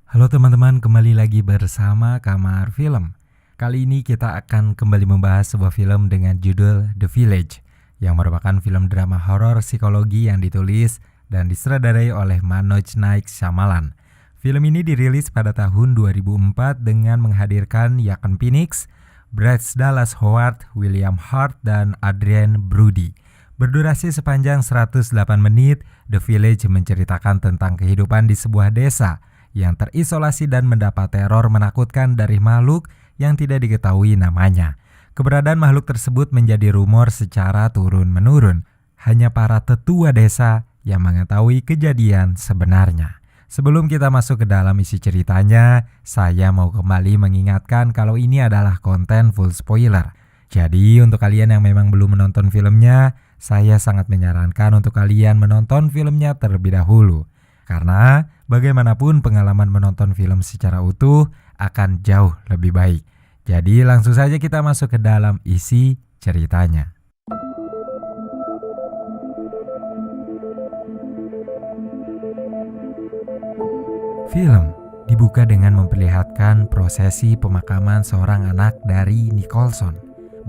Halo teman-teman, kembali lagi bersama Kamar Film. Kali ini kita akan kembali membahas sebuah film dengan judul The Village, yang merupakan film drama horor psikologi yang ditulis dan disutradarai oleh Manoj Naik Shyamalan. Film ini dirilis pada tahun 2004 dengan menghadirkan Joaquin Phoenix, Bryce Dallas Howard, William Hurt, dan Adrien Brody. Berdurasi sepanjang 108 menit, The Village menceritakan tentang kehidupan di sebuah desa yang terisolasi dan mendapat teror menakutkan dari makhluk yang tidak diketahui namanya. Keberadaan makhluk tersebut menjadi rumor secara turun-menurun. Hanya para tetua desa yang mengetahui kejadian sebenarnya. Sebelum kita masuk ke dalam isi ceritanya, saya mau kembali mengingatkan kalau ini adalah konten full spoiler. Jadi untuk kalian yang memang belum menonton filmnya, saya sangat menyarankan untuk kalian menonton filmnya terlebih dahulu. Karena bagaimanapun pengalaman menonton film secara utuh akan jauh lebih baik. Jadi langsung saja kita masuk ke dalam isi ceritanya. Film dibuka dengan memperlihatkan prosesi pemakaman seorang anak dari Nicholson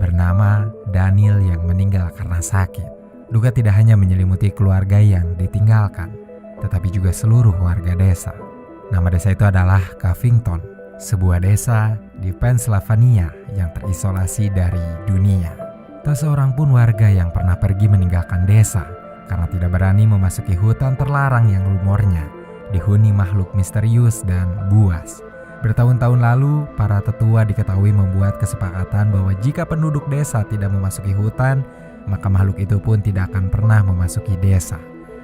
bernama Daniel yang meninggal karena sakit. Duka tidak hanya menyelimuti keluarga yang ditinggalkan, tetapi juga seluruh warga desa. Nama desa itu adalah Covington, sebuah desa di Pennsylvania yang terisolasi dari dunia. Tak seorang pun warga yang pernah pergi meninggalkan desa karena tidak berani memasuki hutan terlarang yang rumornya dihuni makhluk misterius dan buas. Bertahun-tahun lalu, para tetua diketahui membuat kesepakatan bahwa jika penduduk desa tidak memasuki hutan, maka makhluk itu pun tidak akan pernah memasuki desa.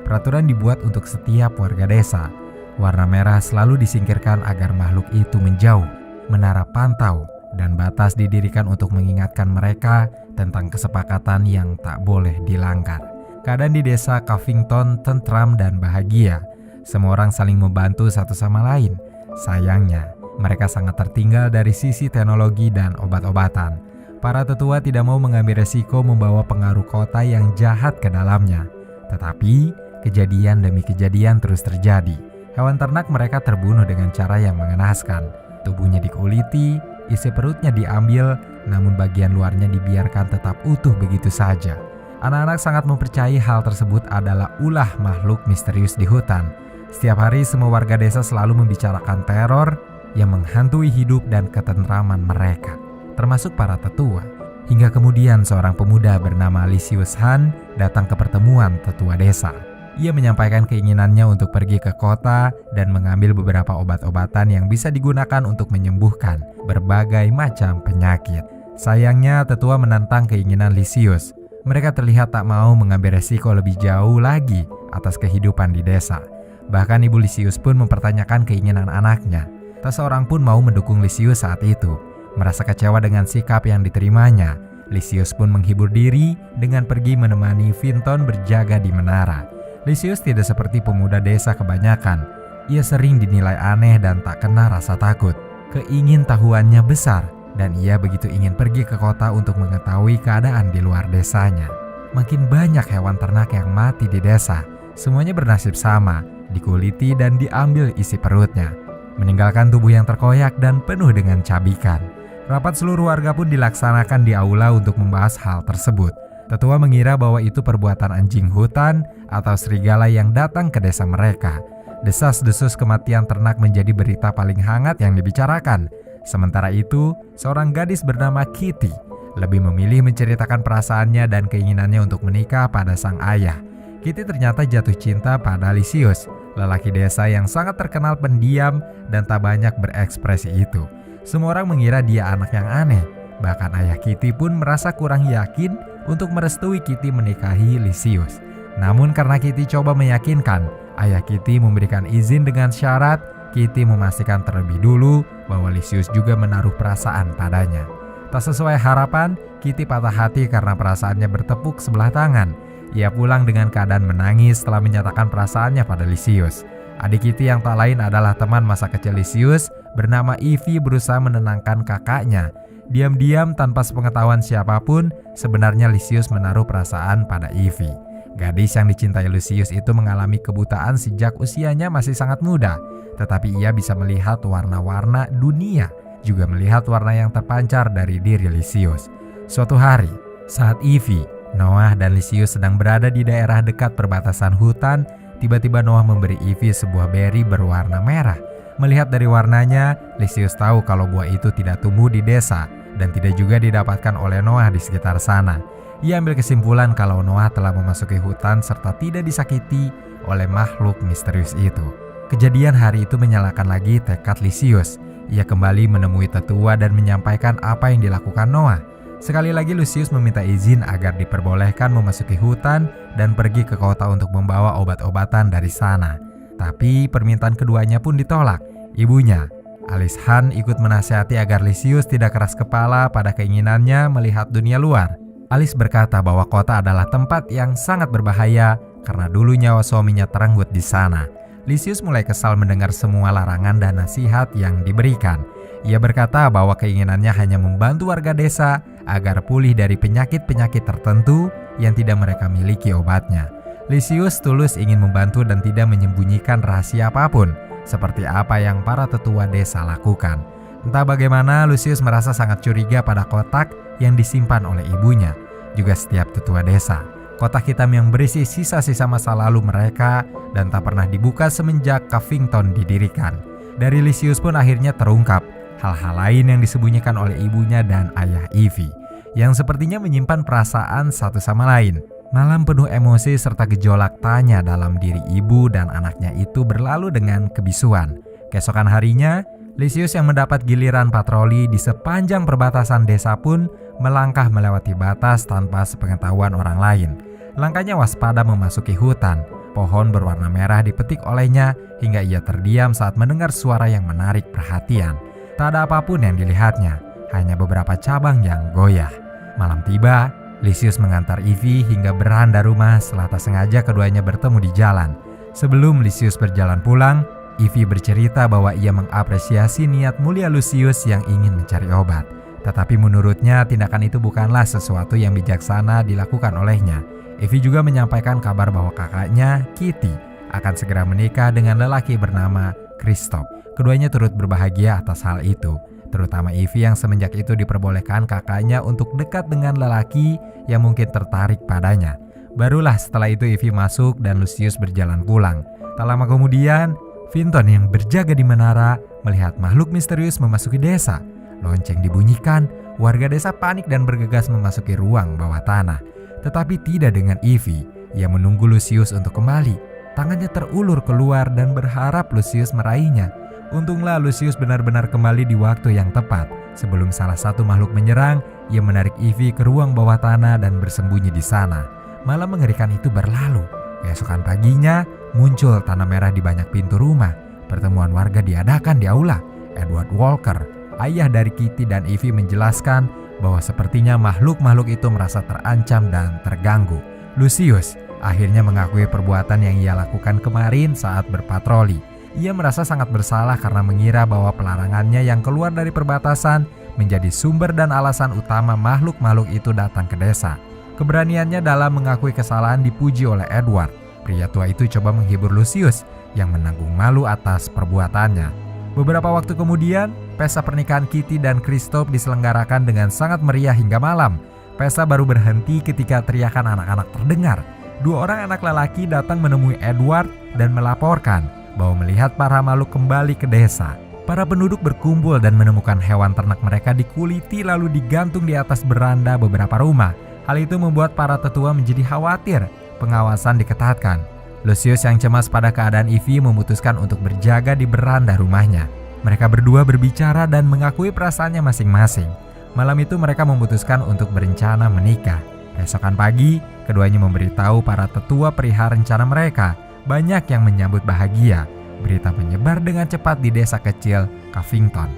Peraturan dibuat untuk setiap warga desa. Warna merah selalu disingkirkan agar makhluk itu menjauh. Menara pantau dan batas didirikan untuk mengingatkan mereka tentang kesepakatan yang tak boleh dilanggar. Keadaan di desa Covington tentram dan bahagia. Semua orang saling membantu satu sama lain. Sayangnya, mereka sangat tertinggal dari sisi teknologi dan obat-obatan. Para tetua tidak mau mengambil resiko membawa pengaruh kota yang jahat ke dalamnya. Tetapi kejadian demi kejadian terus terjadi. Hewan ternak mereka terbunuh dengan cara yang mengenaskan. Tubuhnya dikuliti, isi perutnya diambil, namun bagian luarnya dibiarkan tetap utuh begitu saja. Anak-anak sangat mempercayai hal tersebut adalah ulah makhluk misterius di hutan. Setiap hari semua warga desa selalu membicarakan teror yang menghantui hidup dan ketentraman mereka, termasuk para tetua. Hingga kemudian seorang pemuda bernama Lysius Han datang ke pertemuan tetua desa. Ia menyampaikan keinginannya untuk pergi ke kota dan mengambil beberapa obat-obatan yang bisa digunakan untuk menyembuhkan berbagai macam penyakit. Sayangnya tetua menentang keinginan Lysius. Mereka terlihat tak mau mengambil resiko lebih jauh lagi atas kehidupan di desa. Bahkan ibu Lysius pun mempertanyakan keinginan anaknya. Tak seorang pun mau mendukung Lysius saat itu. Merasa kecewa dengan sikap yang diterimanya, Lysius pun menghibur diri dengan pergi menemani Vinton berjaga di menara. Lysius tidak seperti pemuda desa kebanyakan. Ia sering dinilai aneh dan tak kena rasa takut. Keingintahuannya besar dan ia begitu ingin pergi ke kota untuk mengetahui keadaan di luar desanya. Makin banyak hewan ternak yang mati di desa. Semuanya bernasib sama, dikuliti dan diambil isi perutnya, meninggalkan tubuh yang terkoyak dan penuh dengan cabikan. Rapat seluruh warga pun dilaksanakan di aula untuk membahas hal tersebut. Tetua mengira bahwa itu perbuatan anjing hutan atau serigala yang datang ke desa mereka. Desas-desus kematian ternak menjadi berita paling hangat yang dibicarakan. Sementara itu, seorang gadis bernama Kitty lebih memilih menceritakan perasaannya dan keinginannya untuk menikah pada sang ayah. Kitty ternyata jatuh cinta pada Lysius, lelaki desa yang sangat terkenal pendiam dan tak banyak berekspresi itu. Semua orang mengira dia anak yang aneh. Bahkan ayah Kitty pun merasa kurang yakin untuk merestui Kitty menikahi Lysius. Namun karena Kitty coba meyakinkan, ayah Kitty memberikan izin dengan syarat Kitty memastikan terlebih dulu bahwa Lysius juga menaruh perasaan padanya. Tak sesuai harapan, Kitty patah hati karena perasaannya bertepuk sebelah tangan. Ia pulang dengan keadaan menangis setelah menyatakan perasaannya pada Lysius. Adik Kitty yang tak lain adalah teman masa kecil Lysius bernama Ivy berusaha menenangkan kakaknya. Diam-diam tanpa sepengetahuan siapapun, sebenarnya Lysius menaruh perasaan pada Ivy. Gadis yang dicintai Lysius itu mengalami kebutaan sejak usianya masih sangat muda. tetapi ia bisa melihat warna-warna dunia, juga melihat warna yang terpancar dari diri Lucius. Suatu hari, saat Ivy, Noah, dan Lucius sedang berada di daerah dekat perbatasan hutan, tiba-tiba Noah memberi Ivy sebuah beri berwarna merah. Melihat dari warnanya, Lucius tahu kalau buah itu tidak tumbuh di desa dan tidak juga didapatkan oleh Noah di sekitar sana. Ia ambil kesimpulan kalau Noah telah memasuki hutan serta tidak disakiti oleh makhluk misterius itu. Kejadian hari itu menyalakan lagi tekad Lucius. Ia kembali menemui tetua dan menyampaikan apa yang dilakukan Noah. Sekali lagi Lucius meminta izin agar diperbolehkan memasuki hutan dan pergi ke kota untuk membawa obat-obatan dari sana. Tapi permintaan keduanya pun ditolak. Ibunya, Alice Han, ikut menasihati agar Lucius tidak keras kepala pada keinginannya melihat dunia luar. Alice berkata bahwa kota adalah tempat yang sangat berbahaya karena dulu nyawa suaminya terenggut di sana. Lucius mulai kesal mendengar semua larangan dan nasihat yang diberikan. Ia berkata bahwa keinginannya hanya membantu warga desa agar pulih dari penyakit-penyakit tertentu yang tidak mereka miliki obatnya. Lucius tulus ingin membantu dan tidak menyembunyikan rahasia apapun, seperti apa yang para tetua desa lakukan. Entah bagaimana, Lucius merasa sangat curiga pada kotak yang disimpan oleh ibunya, juga setiap tetua desa. Kotak hitam yang berisi sisa-sisa masa lalu mereka dan tak pernah dibuka semenjak Covington didirikan. Dari Lucius pun akhirnya terungkap hal-hal lain yang disembunyikan oleh ibunya dan ayah Ivy, yang sepertinya menyimpan perasaan satu sama lain. Malam penuh emosi serta gejolak tanya dalam diri ibu dan anaknya itu berlalu dengan kebisuan. Keesokan harinya, Lucius yang mendapat giliran patroli di sepanjang perbatasan desa pun melangkah melewati batas tanpa sepengetahuan orang lain. Langkahnya waspada memasuki hutan. Pohon berwarna merah dipetik olehnya hingga ia terdiam saat mendengar suara yang menarik perhatian. Tak ada apapun yang dilihatnya, hanya beberapa cabang yang goyah. Malam tiba, Lucius mengantar Ivy hingga beranda rumah setelah tak sengaja keduanya bertemu di jalan. Sebelum Lucius berjalan pulang, Ivy bercerita bahwa ia mengapresiasi niat mulia Lucius yang ingin mencari obat. Tetapi menurutnya tindakan itu bukanlah sesuatu yang bijaksana dilakukan olehnya. Ivy juga menyampaikan kabar bahwa kakaknya, Kitty, akan segera menikah dengan lelaki bernama Christoph. Keduanya turut berbahagia atas hal itu, terutama Ivy yang semenjak itu diperbolehkan kakaknya untuk dekat dengan lelaki yang mungkin tertarik padanya. Barulah setelah itu Ivy masuk dan Lucius berjalan pulang. Tak lama kemudian, Vinton yang berjaga di menara melihat makhluk misterius memasuki desa. Lonceng dibunyikan, warga desa panik dan bergegas memasuki ruang bawah tanah. Tetapi tidak dengan Ivy. Ia menunggu Lucius untuk kembali. Tangannya terulur keluar dan berharap Lucius meraihnya. Untunglah Lucius benar-benar kembali di waktu yang tepat. Sebelum salah satu makhluk menyerang, ia menarik Ivy ke ruang bawah tanah dan bersembunyi di sana. Malam mengerikan itu berlalu. Keesokan paginya, muncul tanah merah di banyak pintu rumah. Pertemuan warga diadakan di aula. Edward Walker, ayah dari Kitty dan Ivy, menjelaskan bahwa sepertinya makhluk-makhluk itu merasa terancam dan terganggu. Lucius akhirnya mengakui perbuatan yang ia lakukan kemarin saat berpatroli. Ia merasa sangat bersalah karena mengira bahwa pelarangannya yang keluar dari perbatasan menjadi sumber dan alasan utama makhluk-makhluk itu datang ke desa. Keberaniannya dalam mengakui kesalahan dipuji oleh Edward. Pria tua itu coba menghibur Lucius yang menanggung malu atas perbuatannya. Beberapa waktu kemudian, pesta pernikahan Kitty dan Christoph diselenggarakan dengan sangat meriah hingga malam. Pesta baru berhenti ketika teriakan anak-anak terdengar. 2 orang anak lelaki datang menemui Edward dan melaporkan bahwa melihat para makhluk kembali ke desa. Para penduduk berkumpul dan menemukan hewan ternak mereka dikuliti lalu digantung di atas beranda beberapa rumah. Hal itu membuat para tetua menjadi khawatir. Pengawasan diketatkan. Lucius yang cemas pada keadaan Ivy memutuskan untuk berjaga di beranda rumahnya. Mereka berdua berbicara dan mengakui perasaannya masing-masing. Malam itu mereka memutuskan untuk berencana menikah. Esokan pagi, keduanya memberitahu para tetua perihal rencana mereka. Banyak yang menyambut bahagia. Berita menyebar dengan cepat di desa kecil Covington.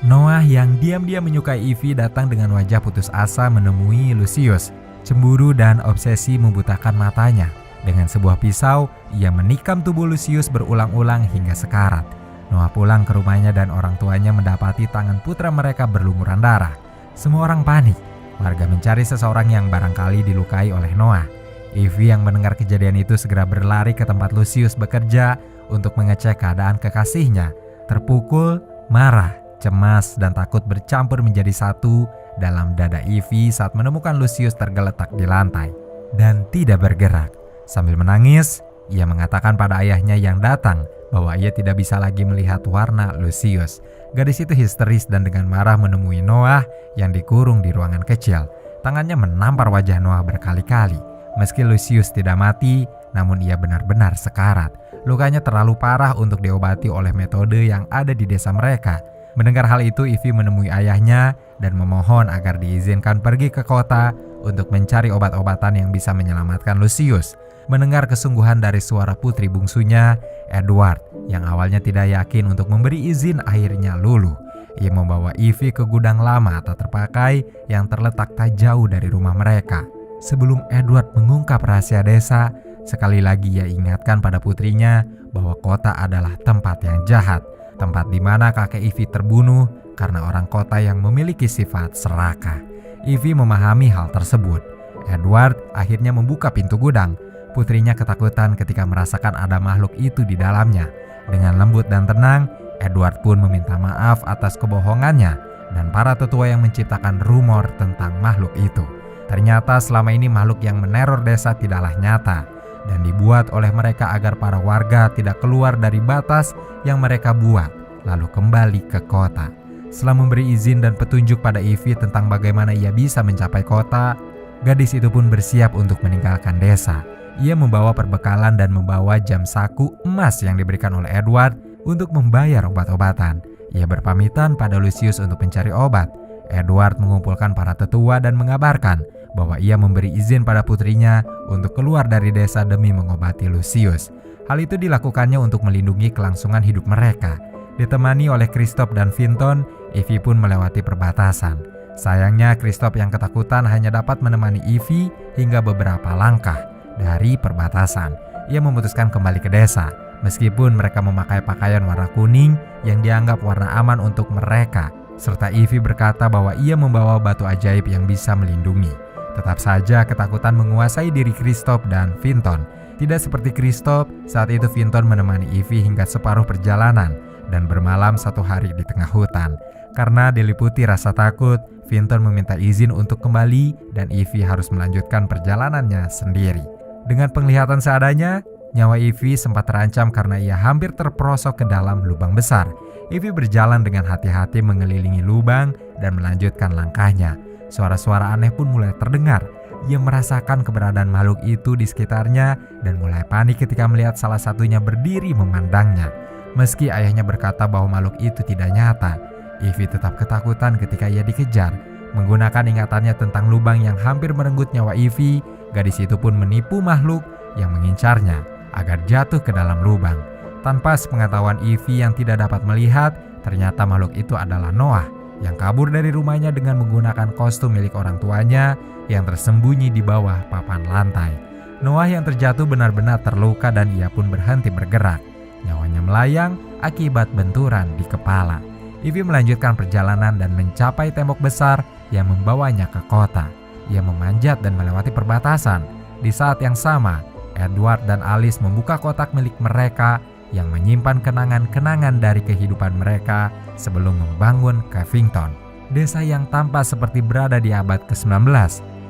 Noah yang diam-diam menyukai Ivy datang dengan wajah putus asa menemui Lucius. Cemburu dan obsesi membutakan matanya. Dengan sebuah pisau, ia menikam tubuh Lucius berulang-ulang hingga sekarat. Noah pulang ke rumahnya dan orang tuanya mendapati tangan putra mereka berlumuran darah. Semua orang panik. Warga mencari seseorang yang barangkali dilukai oleh Noah. Ivy yang mendengar kejadian itu segera berlari ke tempat Lucius bekerja untuk mengecek keadaan kekasihnya. Terpukul, marah, cemas, dan takut bercampur menjadi satu dalam dada Ivy saat menemukan Lucius tergeletak di lantai dan tidak bergerak. Sambil menangis, ia mengatakan pada ayahnya yang datang bahwa ia tidak bisa lagi melihat warna Lucius. Gadis itu histeris dan dengan marah menemui Noah yang dikurung di ruangan kecil. Tangannya menampar wajah Noah berkali-kali. Meski Lucius tidak mati, namun ia benar-benar sekarat. Lukanya terlalu parah untuk diobati oleh metode yang ada di desa mereka. Mendengar hal itu, Ivy menemui ayahnya dan memohon agar diizinkan pergi ke kota untuk mencari obat-obatan yang bisa menyelamatkan Lucius. Mendengar kesungguhan dari suara putri bungsunya, Edward, yang awalnya tidak yakin untuk memberi izin, akhirnya luluh. Ia membawa Ivy ke gudang lama tak terpakai yang terletak tak jauh dari rumah mereka. Sebelum Edward mengungkap rahasia desa, sekali lagi ia ingatkan pada putrinya bahwa kota adalah tempat yang jahat, tempat di mana kakek Ivy terbunuh karena orang kota yang memiliki sifat serakah. Ivy memahami hal tersebut. Edward akhirnya membuka pintu gudang. Putrinya ketakutan ketika merasakan ada makhluk itu di dalamnya. Dengan lembut dan tenang, Edward pun meminta maaf atas kebohongannya dan para tetua yang menciptakan rumor tentang makhluk itu. Ternyata selama ini makhluk yang meneror desa tidaklah nyata dan dibuat oleh mereka agar para warga tidak keluar dari batas yang mereka buat, lalu kembali ke kota. Setelah memberi izin dan petunjuk pada Ivy tentang bagaimana ia bisa mencapai kota, gadis itu pun bersiap untuk meninggalkan desa. Ia membawa perbekalan dan membawa jam saku emas yang diberikan oleh Edward untuk membayar obat-obatan. Ia berpamitan pada Lucius untuk mencari obat. Edward mengumpulkan para tetua dan mengabarkan bahwa ia memberi izin pada putrinya untuk keluar dari desa demi mengobati Lucius. Hal itu dilakukannya untuk melindungi kelangsungan hidup mereka. Ditemani oleh Kristoff dan Vinton, Ivy pun melewati perbatasan. Sayangnya Kristoff yang ketakutan hanya dapat menemani Ivy hingga beberapa langkah dari perbatasan. Ia memutuskan kembali ke desa, meskipun mereka memakai pakaian warna kuning yang dianggap warna aman untuk mereka, serta Ivy berkata bahwa ia membawa batu ajaib yang bisa melindungi. Tetap saja ketakutan menguasai diri Kristoff dan Vinton. Tidak seperti Kristoff, saat itu Vinton menemani Ivy hingga separuh perjalanan dan bermalam satu hari di tengah hutan. Karena diliputi rasa takut, Vinton meminta izin untuk kembali dan Ivy harus melanjutkan perjalanannya sendiri. Dengan penglihatan seadanya, nyawa Ivy sempat terancam karena ia hampir terperosok ke dalam lubang besar. Ivy berjalan dengan hati-hati mengelilingi lubang dan melanjutkan langkahnya. Suara-suara aneh pun mulai terdengar. Ia merasakan keberadaan makhluk itu di sekitarnya dan mulai panik ketika melihat salah satunya berdiri memandangnya. Meski ayahnya berkata bahwa makhluk itu tidak nyata, Ivy tetap ketakutan ketika ia dikejar. Menggunakan ingatannya tentang lubang yang hampir merenggut nyawa Ivy, gadis itu pun menipu makhluk yang mengincarnya agar jatuh ke dalam lubang. Tanpa sepengetahuan Ivy yang tidak dapat melihat, ternyata makhluk itu adalah Noah yang kabur dari rumahnya dengan menggunakan kostum milik orang tuanya yang tersembunyi di bawah papan lantai. Noah yang terjatuh benar-benar terluka dan ia pun berhenti bergerak. Nyawanya melayang akibat benturan di kepala. Ivy melanjutkan perjalanan dan mencapai tembok besar yang membawanya ke kota. Ia memanjat dan melewati perbatasan. Di saat yang sama, Edward dan Alice membuka kotak milik mereka yang menyimpan kenangan-kenangan dari kehidupan mereka sebelum membangun Covington, desa yang tampak seperti berada di abad ke-19.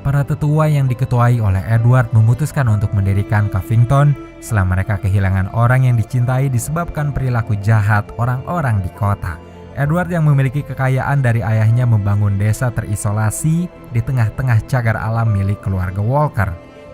Para tetua yang diketuai oleh Edward memutuskan untuk mendirikan Covington setelah mereka kehilangan orang yang dicintai disebabkan perilaku jahat orang-orang di kota. Edward yang memiliki kekayaan dari ayahnya membangun desa terisolasi di tengah-tengah cagar alam milik keluarga Walker.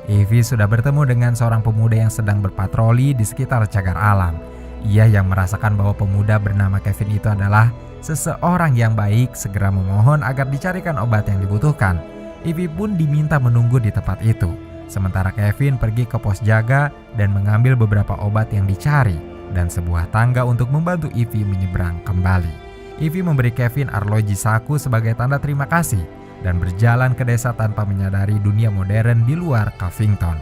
Ivy sudah bertemu dengan seorang pemuda yang sedang berpatroli di sekitar cagar alam. Ia yang merasakan bahwa pemuda bernama Kevin itu adalah seseorang yang baik segera memohon agar dicarikan obat yang dibutuhkan. Ivy pun diminta menunggu di tempat itu. Sementara Kevin pergi ke pos jaga dan mengambil beberapa obat yang dicari dan sebuah tangga untuk membantu Ivy menyeberang kembali. Ivy memberi Kevin arloji saku sebagai tanda terima kasih dan berjalan ke desa tanpa menyadari dunia modern di luar Covington.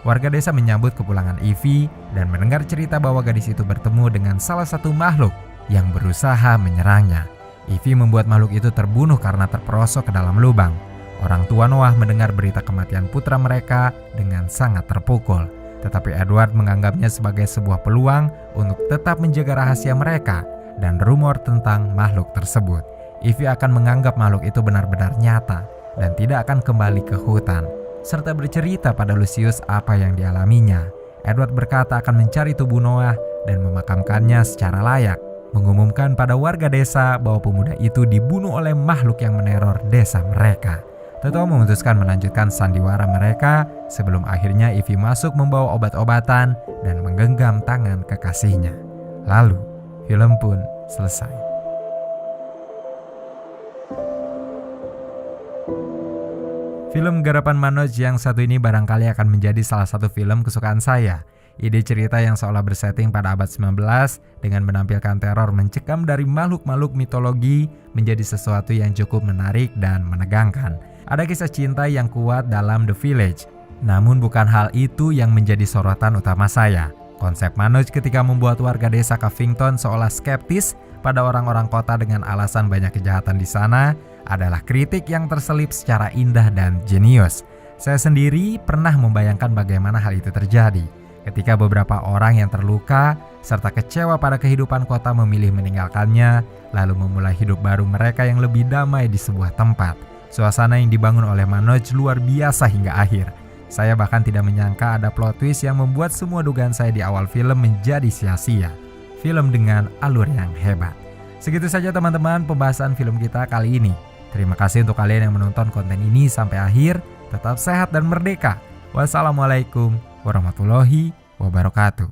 Warga desa menyambut kepulangan Ivy dan mendengar cerita bahwa gadis itu bertemu dengan salah satu makhluk yang berusaha menyerangnya. Ivy membuat makhluk itu terbunuh karena terperosok ke dalam lubang. Orang tua Noah mendengar berita kematian putra mereka dengan sangat terpukul. Tetapi Edward menganggapnya sebagai sebuah peluang untuk tetap menjaga rahasia mereka dan rumor tentang makhluk tersebut. Ivy akan menganggap makhluk itu benar-benar nyata dan tidak akan kembali ke hutan, serta bercerita pada Lucius apa yang dialaminya. Edward berkata akan mencari tubuh Noah dan memakamkannya secara layak, mengumumkan pada warga desa bahwa pemuda itu dibunuh oleh makhluk yang meneror desa mereka. Toto memutuskan melanjutkan sandiwara mereka sebelum akhirnya Ivy masuk membawa obat-obatan dan menggenggam tangan kekasihnya. Lalu, film pun selesai. Film garapan Manoj yang satu ini barangkali akan menjadi salah satu film kesukaan saya. Ide cerita yang seolah bersetting pada abad 19 dengan menampilkan teror mencekam dari makhluk-makhluk mitologi menjadi sesuatu yang cukup menarik dan menegangkan. Ada kisah cinta yang kuat dalam The Village. Namun bukan hal itu yang menjadi sorotan utama saya. Konsep Manoj ketika membuat warga desa Covington seolah skeptis pada orang-orang kota dengan alasan banyak kejahatan di sana adalah kritik yang terselip secara indah dan jenius. Saya sendiri pernah membayangkan bagaimana hal itu terjadi ketika beberapa orang yang terluka serta kecewa pada kehidupan kota memilih meninggalkannya, lalu memulai hidup baru mereka yang lebih damai di sebuah tempat. Suasana yang dibangun oleh Manoj luar biasa hingga akhir. Saya bahkan tidak menyangka ada plot twist yang membuat semua dugaan saya di awal film menjadi sia-sia. Film dengan alur yang hebat. Segitu saja teman-teman pembahasan film kita kali ini. Terima kasih untuk kalian yang menonton konten ini sampai akhir. Tetap sehat dan merdeka. Wassalamualaikum warahmatullahi wabarakatuh.